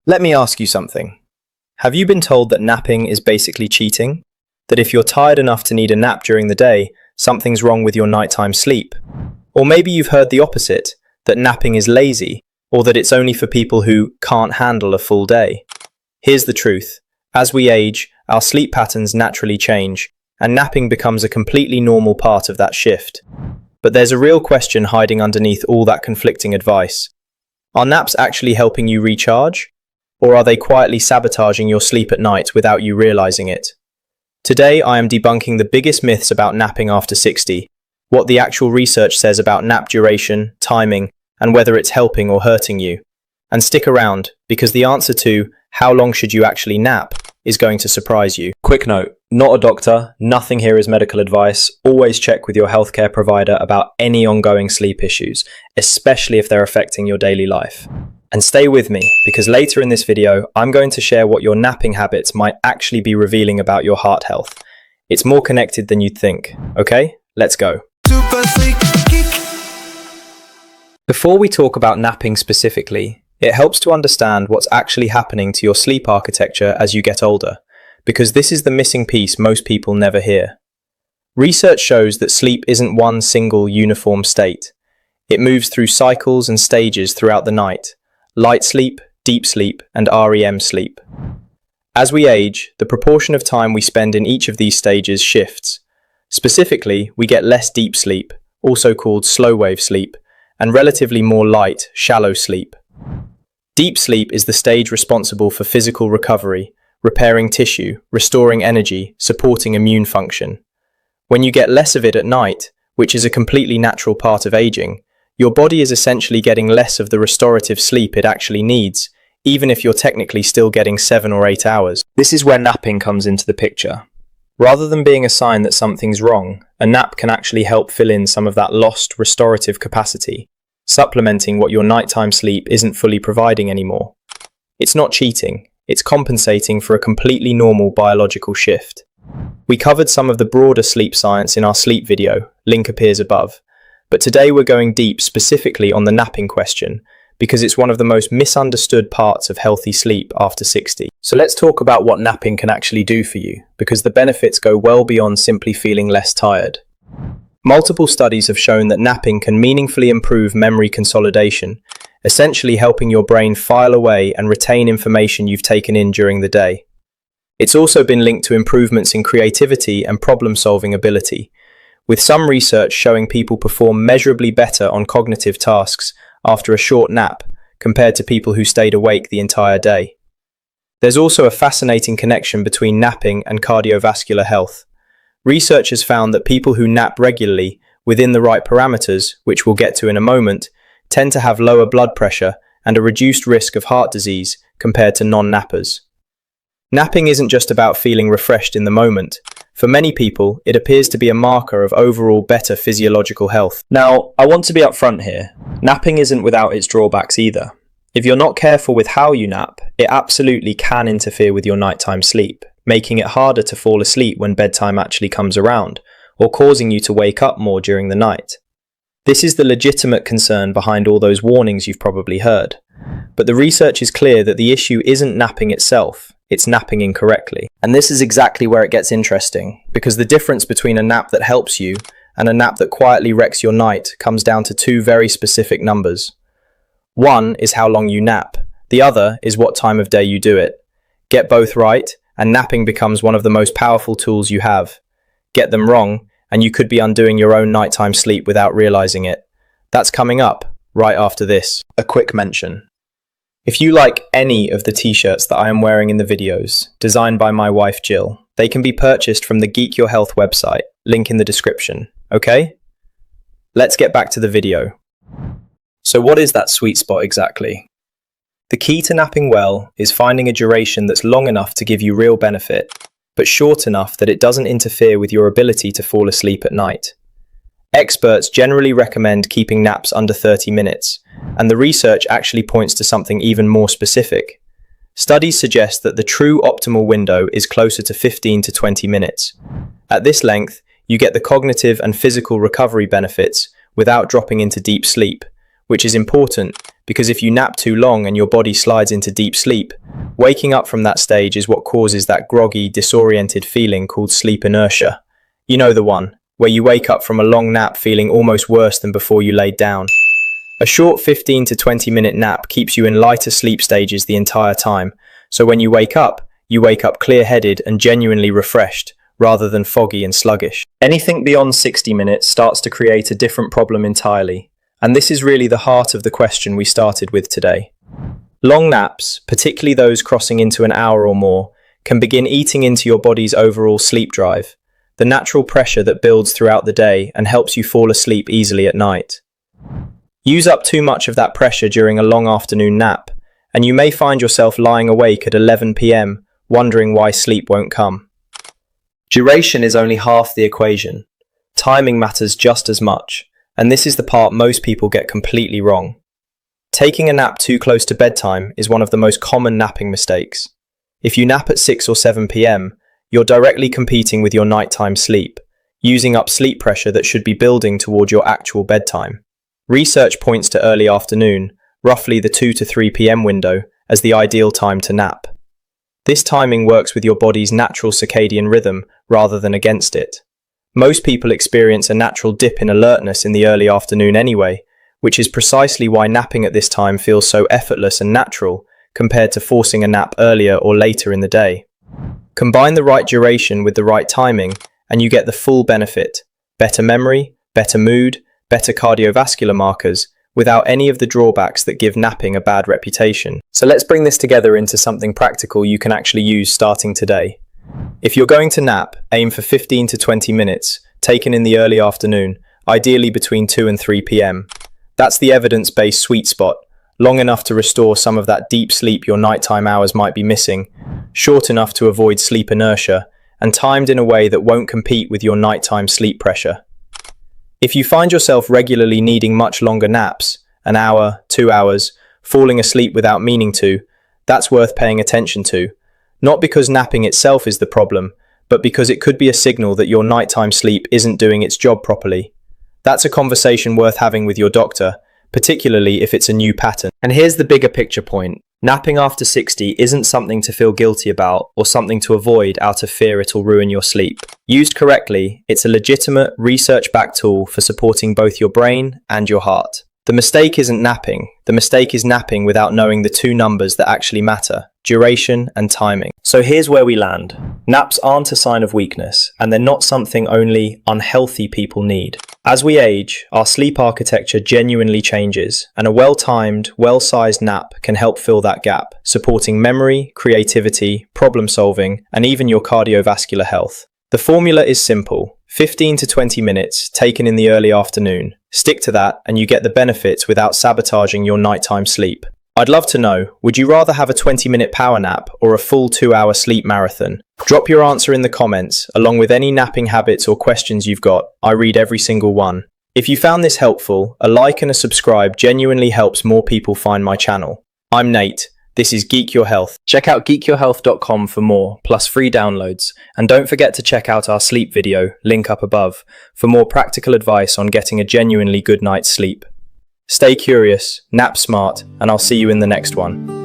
Let me ask you something. Have you been told that napping is basically cheating? That if you're tired enough to need a nap during the day, something's wrong with your nighttime sleep? Or maybe you've heard the opposite, that napping is lazy, or that it's only for people who can't handle a full day. Here's the truth. As we age, our sleep patterns naturally change, and napping becomes a completely normal part of that shift. But there's a real question hiding underneath all that conflicting advice. Are naps actually helping you recharge? Or are they quietly sabotaging your sleep at night without you realizing it? Today, I am debunking the biggest myths about napping after 60, what the actual research says about nap duration, timing, and whether it's helping or hurting you. And stick around, because the answer to how long should you actually nap is going to surprise you. Quick note, not a doctor, nothing here is medical advice. Always check with your healthcare provider about any ongoing sleep issues, especially if they're affecting your daily life. And stay with me, because later in this video, I'm going to share what your napping habits might actually be revealing about your heart health. It's more connected than you'd think. Okay, let's go. Before we talk about napping specifically, it helps to understand what's actually happening to your sleep architecture as you get older, because this is the missing piece most people never hear. Research shows that sleep isn't one single uniform state. It moves through cycles and stages throughout the night. Light sleep, deep sleep, and REM sleep. As we age, the proportion of time we spend in each of these stages shifts. Specifically, we get less deep sleep, also called slow wave sleep, and relatively more light, shallow sleep. Deep sleep is the stage responsible for physical recovery, repairing tissue, restoring energy, supporting immune function. When you get less of it at night, which is a completely natural part of aging, your body is essentially getting less of the restorative sleep it actually needs, even if you're technically still getting 7 or 8 hours. This is where napping comes into the picture. Rather than being a sign that something's wrong, a nap can actually help fill in some of that lost restorative capacity, supplementing what your nighttime sleep isn't fully providing anymore. It's not cheating, it's compensating for a completely normal biological shift. We covered some of the broader sleep science in our sleep video, link appears above. But today we're going deep specifically on the napping question, because it's one of the most misunderstood parts of healthy sleep after 60. So let's talk about what napping can actually do for you, because the benefits go well beyond simply feeling less tired. Multiple studies have shown that napping can meaningfully improve memory consolidation, essentially helping your brain file away and retain information you've taken in during the day. It's also been linked to improvements in creativity and problem-solving ability, with some research showing people perform measurably better on cognitive tasks after a short nap compared to people who stayed awake the entire day. There's also a fascinating connection between napping and cardiovascular health. Researchers found that people who nap regularly within the right parameters, which we'll get to in a moment, tend to have lower blood pressure and a reduced risk of heart disease compared to non-nappers. Napping isn't just about feeling refreshed in the moment. For many people, it appears to be a marker of overall better physiological health. Now, I want to be upfront here. Napping isn't without its drawbacks either. If you're not careful with how you nap, it absolutely can interfere with your nighttime sleep, making it harder to fall asleep when bedtime actually comes around, or causing you to wake up more during the night. This is the legitimate concern behind all those warnings you've probably heard. But the research is clear that the issue isn't napping itself, it's napping incorrectly. And this is exactly where it gets interesting, because the difference between a nap that helps you and a nap that quietly wrecks your night comes down to two very specific numbers. One is how long you nap, the other is what time of day you do it. Get both right, and napping becomes one of the most powerful tools you have. Get them wrong, and you could be undoing your own nighttime sleep without realizing it. That's coming up right after this. A quick mention. If you like any of the t-shirts that I am wearing in the videos, designed by my wife Jill, they can be purchased from the Geek Your Health website, link in the description, okay? Let's get back to the video. So what is that sweet spot exactly? The key to napping well is finding a duration that's long enough to give you real benefit, but short enough that it doesn't interfere with your ability to fall asleep at night. Experts generally recommend keeping naps under 30 minutes, and the research actually points to something even more specific. Studies suggest that the true optimal window is closer to 15 to 20 minutes. At this length, you get the cognitive and physical recovery benefits without dropping into deep sleep, which is important because if you nap too long and your body slides into deep sleep, waking up from that stage is what causes that groggy, disoriented feeling called sleep inertia. You know the one, where you wake up from a long nap feeling almost worse than before you laid down. A short 15 to 20 minute nap keeps you in lighter sleep stages the entire time, so when you wake up clear-headed and genuinely refreshed, rather than foggy and sluggish. Anything beyond 60 minutes starts to create a different problem entirely, and this is really the heart of the question we started with today. Long naps, particularly those crossing into an hour or more, can begin eating into your body's overall sleep drive, the natural pressure that builds throughout the day and helps you fall asleep easily at night. Use up too much of that pressure during a long afternoon nap, and you may find yourself lying awake at 11 p.m. wondering why sleep won't come. Duration is only half the equation. Timing matters just as much, and this is the part most people get completely wrong. Taking a nap too close to bedtime is one of the most common napping mistakes. If you nap at 6 or 7 p.m., you're directly competing with your nighttime sleep, using up sleep pressure that should be building toward your actual bedtime. Research points to early afternoon, roughly the 2 to 3 p.m. window, as the ideal time to nap. This timing works with your body's natural circadian rhythm rather than against it. Most people experience a natural dip in alertness in the early afternoon anyway, which is precisely why napping at this time feels so effortless and natural compared to forcing a nap earlier or later in the day. Combine the right duration with the right timing, and you get the full benefit: better memory, better mood, better cardiovascular markers, without any of the drawbacks that give napping a bad reputation. So let's bring this together into something practical you can actually use starting today. If you're going to nap, aim for 15 to 20 minutes, taken in the early afternoon, ideally between 2 and 3 p.m. That's the evidence-based sweet spot, long enough to restore some of that deep sleep your nighttime hours might be missing, short enough to avoid sleep inertia, and timed in a way that won't compete with your nighttime sleep pressure. If you find yourself regularly needing much longer naps, an hour, 2 hours, falling asleep without meaning to, that's worth paying attention to. Not because napping itself is the problem, but because it could be a signal that your nighttime sleep isn't doing its job properly. That's a conversation worth having with your doctor, particularly if it's a new pattern. And here's the bigger picture point. Napping after 60 isn't something to feel guilty about or something to avoid out of fear it'll ruin your sleep. Used correctly, it's a legitimate, research-backed tool for supporting both your brain and your heart. The mistake isn't napping. The mistake is napping without knowing the two numbers that actually matter: duration and timing. So here's where we land. Naps aren't a sign of weakness, and they're not something only unhealthy people need. As we age, our sleep architecture genuinely changes, and a well-timed, well-sized nap can help fill that gap, supporting memory, creativity, problem-solving, and even your cardiovascular health. The formula is simple: 15 to 20 minutes taken in the early afternoon. Stick to that and you get the benefits without sabotaging your nighttime sleep. I'd love to know, would you rather have a 20-minute power nap or a full 2-hour sleep marathon? Drop your answer in the comments, along with any napping habits or questions you've got. I read every single one. If you found this helpful, a like and a subscribe genuinely helps more people find my channel. I'm Nate. This is Geek Your Health. Check out geekyourhealth.com for more, plus free downloads. And don't forget to check out our sleep video, link up above, for more practical advice on getting a genuinely good night's sleep. Stay curious, nap smart, and I'll see you in the next one.